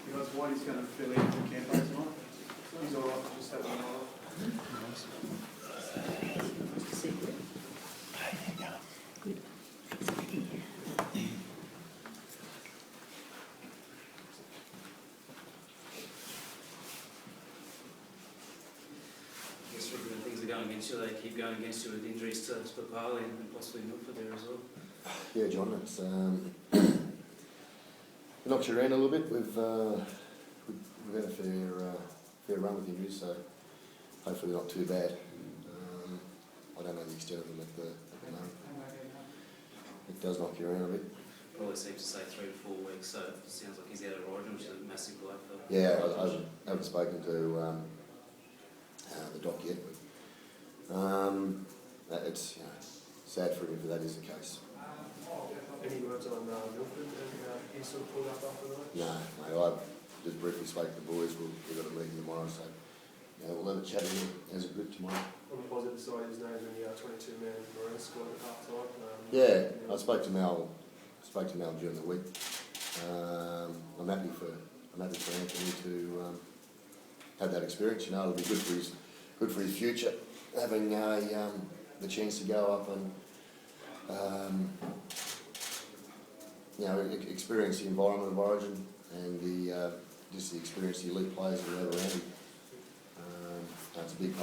You guys, Whitey's going to fill in for Campo tonight. He's all right, just having an hour. Nice to see you. Good. I guess when things are going against you, they keep going against you with injuries to Papali and possibly Milford there as well. Yeah, John, it's knocked you around a little bit. We've had a fair run with injuries, so hopefully not too bad. I don't know the extent of them at the moment. It does knock you around a bit. Probably seems to say 3 to 4 weeks, so it sounds like he's out of origin, which is a massive blow for. Yeah, I haven't spoken to the doc yet, but it's sad for him if that is the case. Any words on Milford and he's sort of pulled up after that? No, mate, I just briefly spoke to the boys. We've got a meeting tomorrow, so we'll have a chat as a group tomorrow. On the positive side, his name's in the 22-man Marine squad at half-time. Yeah, I spoke to Mal during the week. I'm happy for Anthony to have that experience. It'll be good for his future, having the chance to go up and experience the environment of Origin and just the experience the elite players that are around him. It's a big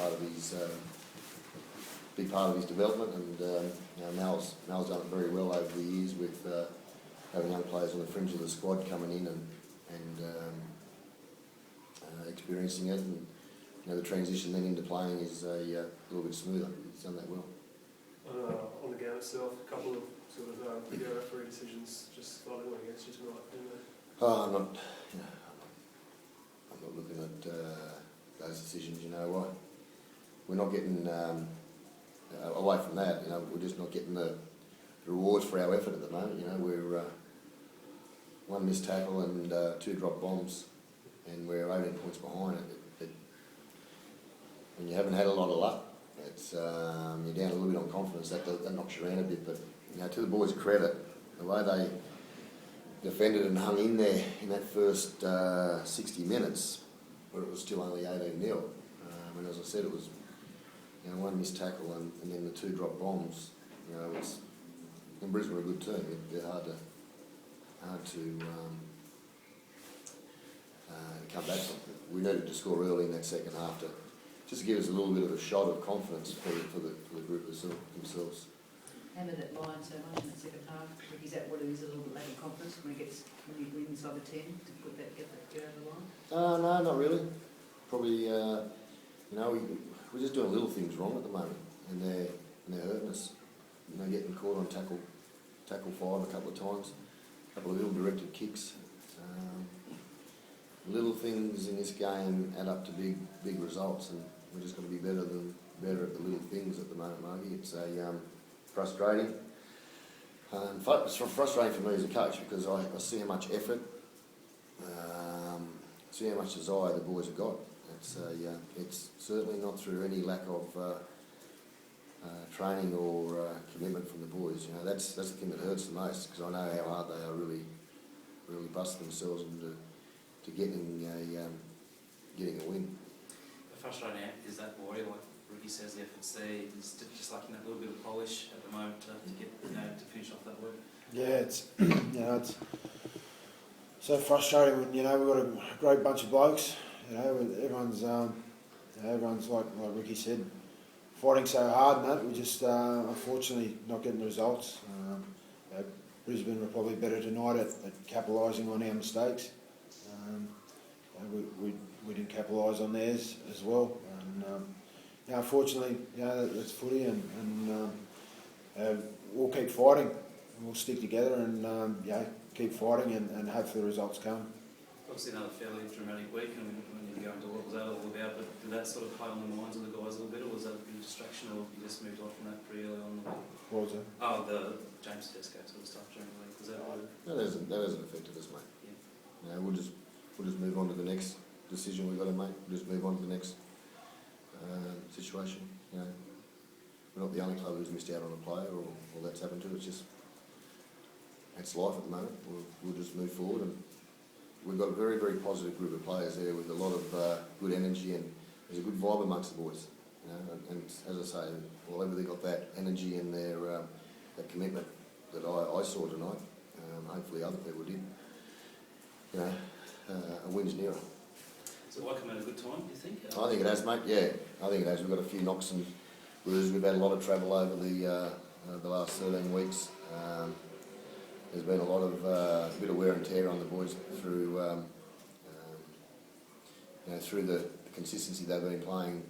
part of his development, and Mal's done it very well over the years with having young players on the fringe of the squad coming in and experiencing it, and the transition then into playing is a little bit smoother. He's done that well. On the game itself, a couple of sort of video referee decisions just slightly went against you tonight, didn't they? I'm not looking at those decisions. You know what? We're not getting away from that. We're just not getting the rewards for our effort at the moment. We're 1 missed tackle and 2 dropped bombs, and we're 18 points behind it. When you haven't had a lot of luck, it's you're down a little bit on confidence. That knocks you around a bit. But to the boys' credit, the way they defended and hung in there in that first 60 minutes, where it was still only 18-0. And as I said, it was 1 missed tackle and then the 2 drop bombs. And Brisbane are a good team. They're hard to come back from. We needed to score early in that second half just to give us a little bit of a shot of confidence for the group themselves. Hammered that line so much in the second half. Is that what it is, a little bit lack of confidence when you win inside the 10 to put that get over the line? No, not really. Probably, we're just doing little things wrong at the moment, and they're hurting us. Getting caught on tackle 5 a couple of times, a couple of ill-directed kicks. Little things in this game add up to big results, and we're just going to be better at the little things at the moment, Margie. It's frustrating. It's frustrating for me as a coach because I see how much effort, see how much desire the boys have got. It's certainly not through any lack of training or commitment from the boys. That's the thing that hurts the most, because I know how hard they are really busting themselves into getting a win. The frustrating is that worry, like Ricky says, the effort's there. It's just like that little bit of polish at the moment to get to finish off that work. Yeah, it's it's so frustrating when we've got a great bunch of blokes. Everyone's like Ricky said, fighting so hard, and that we just unfortunately not getting the results. Brisbane were probably better tonight at capitalising on our mistakes. We didn't capitalise on theirs as well. And unfortunately, that's footy, and we'll keep fighting. We'll stick together and keep fighting, and hope for the results come. Obviously another fairly dramatic week, and when you go into what was that all about, but did that sort of play on the minds of the guys a little bit, or was that a distraction, or you just moved on from that pretty early on in the week? What was that? Oh, the James Tedesco sort of stuff during the week. Was that right? No, that hasn't affected us, mate. Yeah. We'll just move on to the next decision we've got to make. We'll just move on to the next situation. We're not the only club who's missed out on a player or that's happened to. It's life at the moment. We'll just move forward and we've got a very, very positive group of players there with a lot of good energy, and there's a good vibe amongst the boys. You know, and as I say, whenever they got that energy and their that commitment that I saw tonight, hopefully other people did. You know, a win's nearer. So why come at a good time, do you think? I think it has, mate. Yeah, I think it has. We've got a few knocks and bruises. We've had a lot of travel over the last 13 weeks. There's been a lot of bit of wear and tear on the boys through you know, through the consistency they've been playing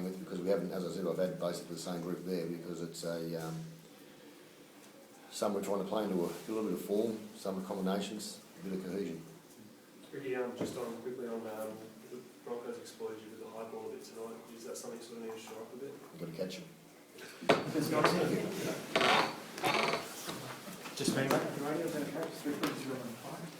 with, because we haven't, as I said, I've had basically the same group there, because it's a some we're trying to play into a little bit of form, some combinations, a bit of cohesion. Ricky, just quickly on the Broncos exposure with the high ball a bit tonight, is that something sort of need to show up a bit? You've got to catch them. Just me, mate. The radio, is that okay? 3 points, 0 and 5.